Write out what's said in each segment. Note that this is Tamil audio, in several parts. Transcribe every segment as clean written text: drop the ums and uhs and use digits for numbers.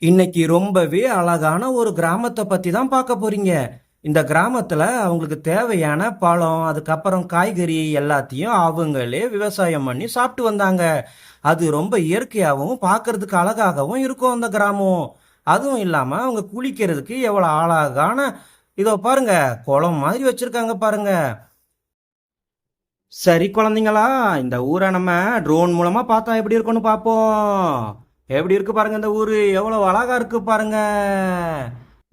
இன்னைக்கு ரொம்பவே அழகான ஒரு கிராமத்தை பத்தி தான் பார்க்க போறீங்க. இந்த கிராமத்துல அவங்களுக்கு தேவையான பழம், அதுக்கப்புறம் காய்கறி எல்லாத்தையும் அவங்களே விவசாயம் பண்ணி சாப்பிட்டு வந்தாங்க. அது ரொம்ப இயற்கையாகவும் பார்க்கிறதுக்கு அழகாகவும் இருக்கும் அந்த கிராமம். அதுவும் இல்லாம அவங்க குளிக்கிறதுக்கு எவ்வளவு அழகான இதோ பாருங்க, குளம் மாதிரி வச்சிருக்காங்க பாருங்க. சரி குழந்தைங்களா, இந்த ஊரை நம்ம ட்ரோன் மூலமா பார்த்தா எப்படி இருக்கும்னு பார்ப்போம். எப்படி இருக்கு பாருங்க, இந்த ஊரு எவ்வளவு அழகா இருக்கு பாருங்க.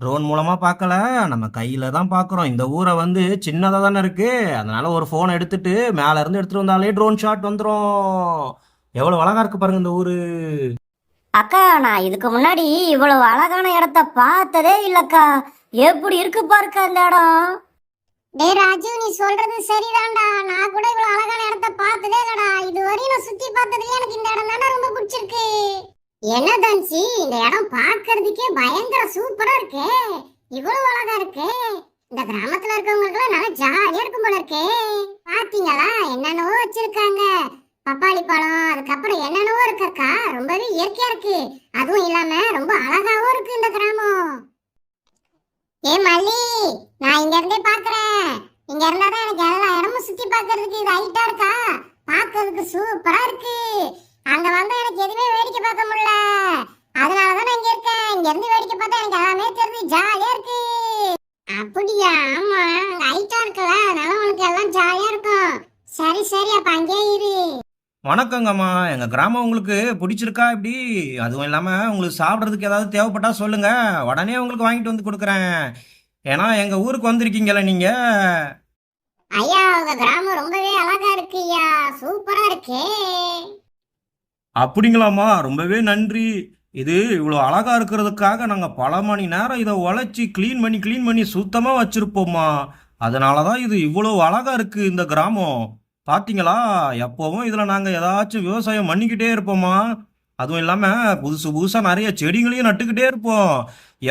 ட்ரோன் மூலமா பார்க்கல, நம்ம கையில தான் பார்க்குறோம். இந்த ஊரை வந்து சின்னதா தானே இருக்கு, அதனால ஒரு போனை எடுத்துட்டு மேல இருந்து எடுத்துட்டு வந்தாலே ட்ரோன் ஷாட் வந்துடும். எவ்வளவு அழகா இருக்கு பாருங்க இந்த ஊரு. அக்கா, நான் இதுக்கு முன்னாடி இவ்வளவு அழகான இடத்த பார்த்ததே இல்லக்கா. எப்படி இருக்கு பாருக்க இந்த இடம். டேய் ராஜு, நீ சொல்றது சரிதான்டா. நான் கூட இவ்வளவு அழகான இடத்த பார்த்ததே இல்லடா. இதுவரையும் நான் சுத்தி பார்த்ததுலயே எனக்கு இந்த இடம் தானே ரொம்ப பிடிச்சிருக்கு. என்ன தன்சி, இந்த இடம் பார்க்கிறதுக்கே பயங்கர சூப்பரா இருக்கு. இவ்வளவு அழகா இருக்கு. இந்த கிராமத்துல இருக்கவங்களுக்கு எல்லாம் நல்லா ஜாலியா இருக்கும் போல இருக்கு. பாத்தீங்களா என்னென்னவோ வச்சிருக்காங்க. பப்பாளி பழம், அதுக்கப்புறம் என்னென்னவோ இருக்கக்கா. ரொம்பவே இயற்கையா இருக்கு. அதுவும் இல்லாம ரொம்ப அழகாவும் இருக்கு இந்த கிராமம். ஏ மல்லி, நான் இங்க இருந்தே பாக்குறேன். இங்க இருந்தாதான் எனக்கு எல்லா இடமும் சுத்தி பாக்குறதுக்கு இது ஹைட்டா இருக்கா. பாக்குறதுக்கு சூப்பரா இருக்கு. அங்க வந்தா எனக்கு எதுவுமே வேடிக்கை பார்க்க முடியல. அதனாலதான் நான் இங்க இருக்கேன். இங்க இருந்து வேடிக்கை பார்த்தா எனக்கு எல்லாமே தெரிஞ்சு ஜாலியா இருக்கு. அப்படியா? ஆமா, அங்க ஹைட்டா இருக்குல்ல, அதனால உனக்கு எல்லாம் ஜாலியா இருக்கும். சரி சரி, அப்ப அங்கேயே இரு. வணக்கங்கம்மா, எங்க கிராமம் உங்களுக்கு பிடிச்சிருக்கா எப்படி? அதுவும் இல்லாம உங்களுக்கு சாப்பிட்றதுக்கு ஏதாவது தேவைப்பட்டா சொல்லுங்க, உடனே உங்களுக்கு வாங்கிட்டு வந்து கொடுக்குறேன். ஏன்னா எங்க ஊருக்கு வந்திருக்கீங்களே நீங்க. ஐயா, உங்க கிராமம் ரொம்பவே அழகா இருக்கு ஐயா. சூப்பரா இருக்கே. அப்படிங்களாம்மா, ரொம்பவே நன்றி. இது இவ்வளோ அழகா இருக்கிறதுக்காக நாங்கள் பல மணி நேரம் இதை உழைச்சி க்ளீன் பண்ணி சுத்தமாக வச்சிருப்போம்மா. அதனால தான் இது இவ்வளோ அழகா இருக்கு இந்த கிராமம். பார்த்தீங்களா, எப்போவும் இதில் நாங்கள் ஏதாச்சும் விவசாயம் பண்ணிக்கிட்டே இருப்போம்மா. அதுவும் இல்லாமல் புதுசு புதுசாக நிறைய செடிகளையும் நட்டுக்கிட்டே இருப்போம்.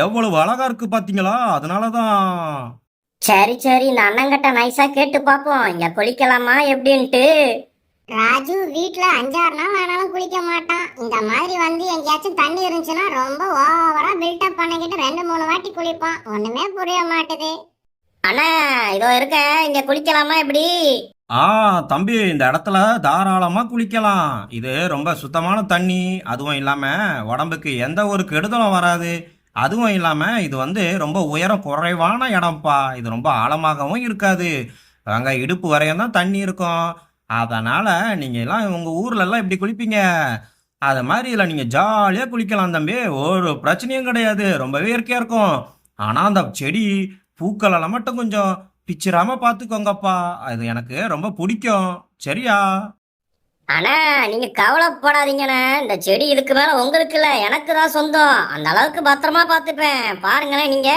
எவ்வளவு அழகா இருக்கு பார்த்தீங்களா, அதனால தான். சரி சரி, இந்த அண்ணங்கிட்ட நைஸா கேட்டு பாப்போம், இங்க குளிக்கலாமா எப்படின்ட்டு. ராஜு வீட்ல 5-6 நாள் ஆனாலும் குளிக்க மாட்டான். இந்த மாதிரி வந்து எங்கேயாச்சும் தண்ணி இருந்துச்சுன்னா ரொம்ப ஓவரா பில்டப் பண்ணிக்கிட்டு 2-3 வாட்டி குளிப்பான். ஒண்ணுமே புரிய மாட்டுது. அண்ணா, இதோ இருக்க, இங்க குளிக்கலாமா எப்படி? ஆ தம்பி, இந்த இடத்துல தாராளமாக குளிக்கலாம். இது ரொம்ப சுத்தமான தண்ணி. அதுவும் இல்லாமல் உடம்புக்கு எந்த ஒரு கெடுதலும் வராது. அதுவும் இல்லாமல் இது வந்து ரொம்ப உயரம் குறைவான இடம்ப்பா. இது ரொம்ப ஆழமாகவும் இருக்காது. அங்கே இடுப்பு வரையும் தான் தண்ணி இருக்கும். அதனால் நீங்கள் எல்லாம் உங்கள் ஊர்லெல்லாம் இப்படி குளிப்பீங்க, அது மாதிரி இதில் நீங்கள் ஜாலியாக குளிக்கலாம் தம்பி. ஒரு பிரச்சனையும் கிடையாது. ரொம்பவே இயற்கையாக இருக்கும். ஆனால் அந்த செடி பூக்கள் எல்லாம் மட்டும் கொஞ்சம் பிச்சிராம பார்த்துக்கோங்கப்பா. அது எனக்கு ரொம்ப பிடிக்கும். சரியா? அண்ணா, நீங்க கவலைப்படாதீங்கண்ணே. இந்த செடி இதுக்கு மேல உங்களுக்கு இல்ல, எனக்கு தான் சொந்தம். அந்த அளவுக்கு பத்திரமா பார்த்துப்பேன். பாருங்களேன் நீங்க.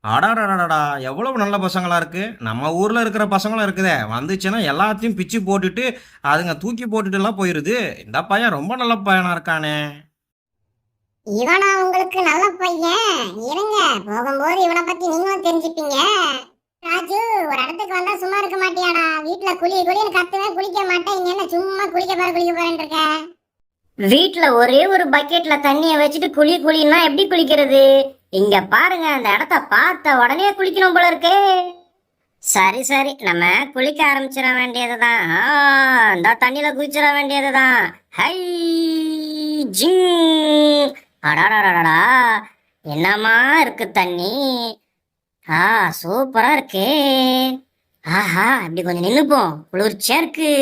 அடாடாடாடா, எவ்வளவு நல்ல பசங்களா இருக்கு. நம்ம ஊர்ல இருக்கிற பசங்களும் இருக்குதே, வந்துச்சுன்னா எல்லாத்தையும் பிச்சு போட்டுட்டு அதுங்க தூக்கி போட்டுட்டு எல்லாம் போயிருது. இந்த பையன் ரொம்ப நல்ல பையனா இருக்கானே. இவனா உங்களுக்கு நல்ல பையன்? இருங்க, போகும்போது இவனை பத்தி நீங்களும் தெரிஞ்சுப்பீங்க. ராஜு, ஒரு இடத்துக்கு வந்தா சும்மா இருக்க மாட்டியாடா? வீட்டுல குளின்னு கத்துவே, குளிக்க மாட்டேன். இங்க என்ன சும்மா குளிக்க போறேன்னு இருக்க? வீட்டுல ஒரே ஒரு பக்கெட்ல தண்ணிய வச்சுட்டு குளின்னா எப்படி குளிக்கிறது? இங்க பாருங்க, அந்த இடத்த பார்த்த உடனே குளிக்கணும் போல இருக்கே. சரி சரி, நம்ம குளிக்க ஆரம்பிச்சிட வேண்டியதுதான். இந்த தண்ணியில குளிச்சிட வேண்டியதுதான். ஹை ஜிங். அடாடாடாடா, என்னமா இருக்கு தண்ணி. சூப்பரா இருக்கே. ஆஹா, இப்படி கொஞ்சம் நின்னுப்போம், குளிர்ச்சியா இருக்கு.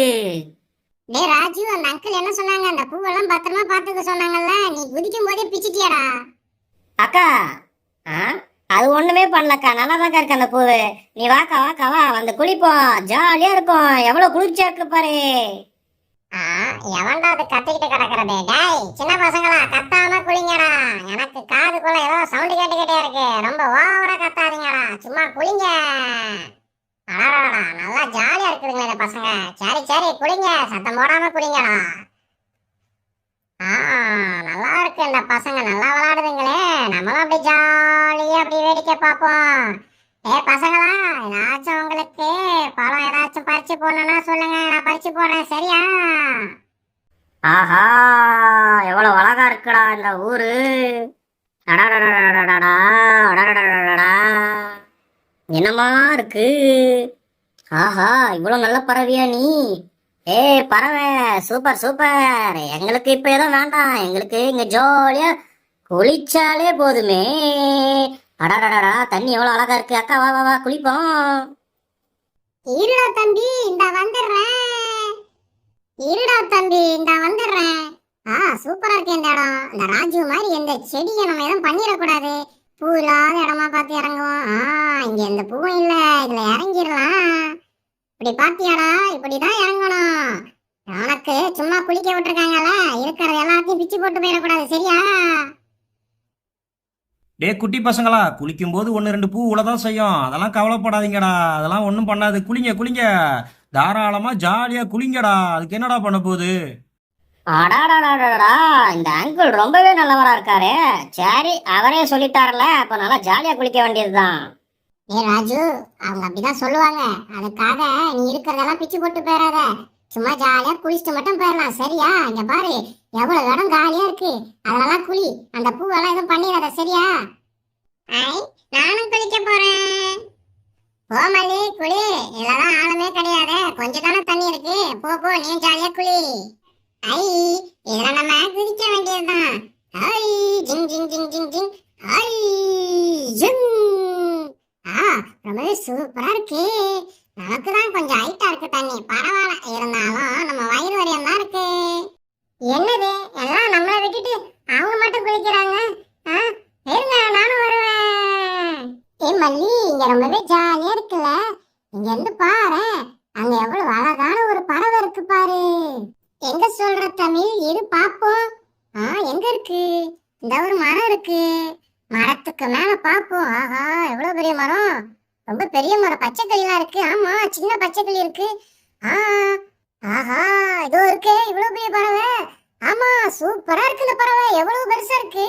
டே ராஜு, அந்த அங்கிள் என்ன சொன்னாங்க? அந்த பூவெல்லாம் பத்திரமா பாத்துக்க சொன்னாங்கல்ல, நீ குதிக்கும் போதே பிச்சிட்டியாடா? அக்கா, அது ஒண்ணுமே பண்ணலக்கா, நல்லாதான் இருக்கு அந்த பூவு. நீ வாக்கா வாக்கா வா, வந்து குளிப்போம், ஜாலியா இருக்கும். எவ்வளவு குளிர்ச்சியா இருக்கு பாரு. எவன்டா அது கத்திக்கிட்டு கிடக்குறது? டேய் சின்ன பசங்களா, கத்தாம குளிங்கடா. எனக்கு காதுக்குள்ள ஏதோ சவுண்ட் கேட்டுக்கிட்டே இருக்கு. ரொம்ப ஓவரா கத்தாதீங்கடா, சும்மா குளிங்க. அடடா, நல்லா ஜாலியா இருக்குதுங்க இந்த பசங்க. சரி சரி, குளிங்க, சத்தம் போடாம குளிங்கடா. நல்லா இருக்கு, இந்த பசங்க நல்லா விளையாடுதுங்களே. நம்மளும் அப்படி ஜாலியா அப்படி வேடிக்கை பார்ப்போம். பசங்களா, ஏதாச்சும் உங்களுக்கு பழம் ஏதாச்சும் பறிச்சு போடணும்னா சொல்லுங்க, நான் பறிச்சு போடுறேன். சரியா? ஆஹா, எவ்வளவு அழகா இருக்குடா இந்த ஊரு. அடாடடடடடடா, அடாடடடடடா. என்னமா இருக்கு? ஆஹா, இவ்வளவு நல்ல பறவையா நீ? ஏய் பறவை, சூப்பர் சூப்பர். எங்களுக்கு இப்ப எதுவும் வேண்டாம், எங்களுக்கு இங்க ஜாலியா குளிச்சாலே போதுமே. அடாடடடா, தண்ணி எவ்வளவு அழகா இருக்கு. அக்கா வா வா வா குளிப்போம். இருடா தம்பி, இந்த வந்துடுறேன். இருடா தம்பி, இந்த வந்துடுறேன். சூப்பரா இருக்கு இந்த இடம். இந்த ராஜு மாதிரி எந்த செடியை நம்ம எதுவும் பண்ணிடக்கூடாது. பூ இல்லாத இடமா பார்த்து இறங்குவோம். இங்க எந்த பூவும் இல்ல, இதுல இறங்கிடலாம். இப்படி பாத்தியாடா, இப்படிதான் இறங்கணும். உனக்கு சும்மா குளிக்க விட்டுருக்காங்கல்ல, இருக்கிறது எல்லாத்தையும் பிச்சு போட்டு போயிடக்கூடாது, சரியா? டே குட்டி பசங்களா, குளிக்கும்போது ஒன்று ரெண்டு பூ உளதான் செய்யும், அதெல்லாம் கவலைப்படாதீங்கடா, அதெல்லாம் ஒன்றும் பண்ணாது. குளிங்க குளிங்க, தாராளமாக ஜாலியாக குளிங்கடா, அதுக்கு என்னடா பண்ண போகுது? அடாடாடாடா, இந்த அங்கிள் ரொம்பவே நல்லவரா இருக்காரு. சரி, அவரே சொல்லிட்டாருல, அப்ப நல்லா ஜாலியா குளிக்க வேண்டியதுதான். ஏ ராஜு, அவங்க அப்படிதான் சொல்லுவாங்க. அதுக்காக நீ இருக்கிறதெல்லாம் பிச்சு போட்டு போயிடாத. சும்மா ஜாலியா குளிச்சுட்டு மட்டும் போயிடலாம், சரியா? இங்க பாரு, எவ்வளவு இடம் காலியா இருக்கு, அதெல்லாம் குளி. அந்த பூவெல்லாம் எதுவும் பண்ணிடாத, சரியா? நானும் குளிக்க போறேன். போமல்லி குளி, இதெல்லாம் ஆழமே கிடையாது, கொஞ்சம் தானே தண்ணி இருக்கு. போ போ, நீ ஜாலியா குளி. ஐ, இதுல நம்ம குதிக்க வேண்டியதுதான். ஐ, ஜிங் ஜிங் ஜிங் ஜிங் ஜிங். ஐ, ஜிங். ரொம்பவே சூப்பரா இருக்கு. நமக்கு தான் கொஞ்சம் ஹைட்டா இருக்கு தண்ணி, பரவாயில்ல. இருந்தாலும் நம்ம வயிறு வரையும் தான் இருக்கு. என்னது, எல்லாம் நம்மளை விட்டுட்டு அவங்க மட்டும் குளிக்கிறாங்க? இருங்க, நானும் வருவேன். ஏ மல்லி, இங்க ரொம்பவே ஜாலியா இருக்குல்ல. இங்க இருந்து பாரு, அங்க எவ்வளவு அழகான ஒரு பறவை இருக்கு பாரு. எங்க சொல்ற தமிழ், இரு பாப்போம். எங்க இருக்கு? இந்த ஒரு மரம் இருக்கு, மரத்துக்கு மேல பாப்போம். ஆஹா, எவ்வளவு பெரிய மரம், ரொம்ப பெரிய மரம். பச்சைக்கிளிலாம் இருக்கு. ஆமா, சின்ன பச்சைக்கிளி இருக்கு. ஆஹா, இதோ இருக்கு இவ்வளவு பெரிய பறவை. ஆமா, சூப்பரா இருக்கு இந்த பறவை, எவ்வளவு பெருசா இருக்கு.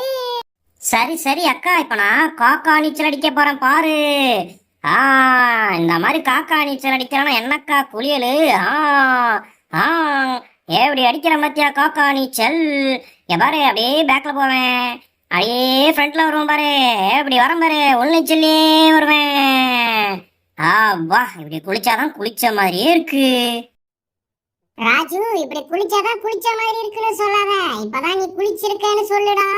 சரி சரி அக்கா, இப்ப நான் காக்கா நீச்சல் அடிக்க போறேன் பாரு. இந்த மாதிரி காக்கா நீச்சல் அடிக்கிறேன்னா என்னக்கா குளியலு. எப்படி அடிக்கிற மத்தியா காக்கா நீச்சல். பாரு, அப்படியே பேக்ல போவேன், அப்படியே ஃப்ரண்ட்ல வருவோம் பாரு, இப்படி வரேன் பாரு, உள்நீச்சல்லே வருவேன். வா, இப்படி குளிச்சாதான் குளிச்ச மாதிரியே இருக்கு. ராஜு, இப்படி குளிச்சாதான் குளிச்ச மாதிரி இருக்குன்னு சொல்லாத, இப்பதான் நீ குளிச்சிருக்கேன்னு சொல்லுடா.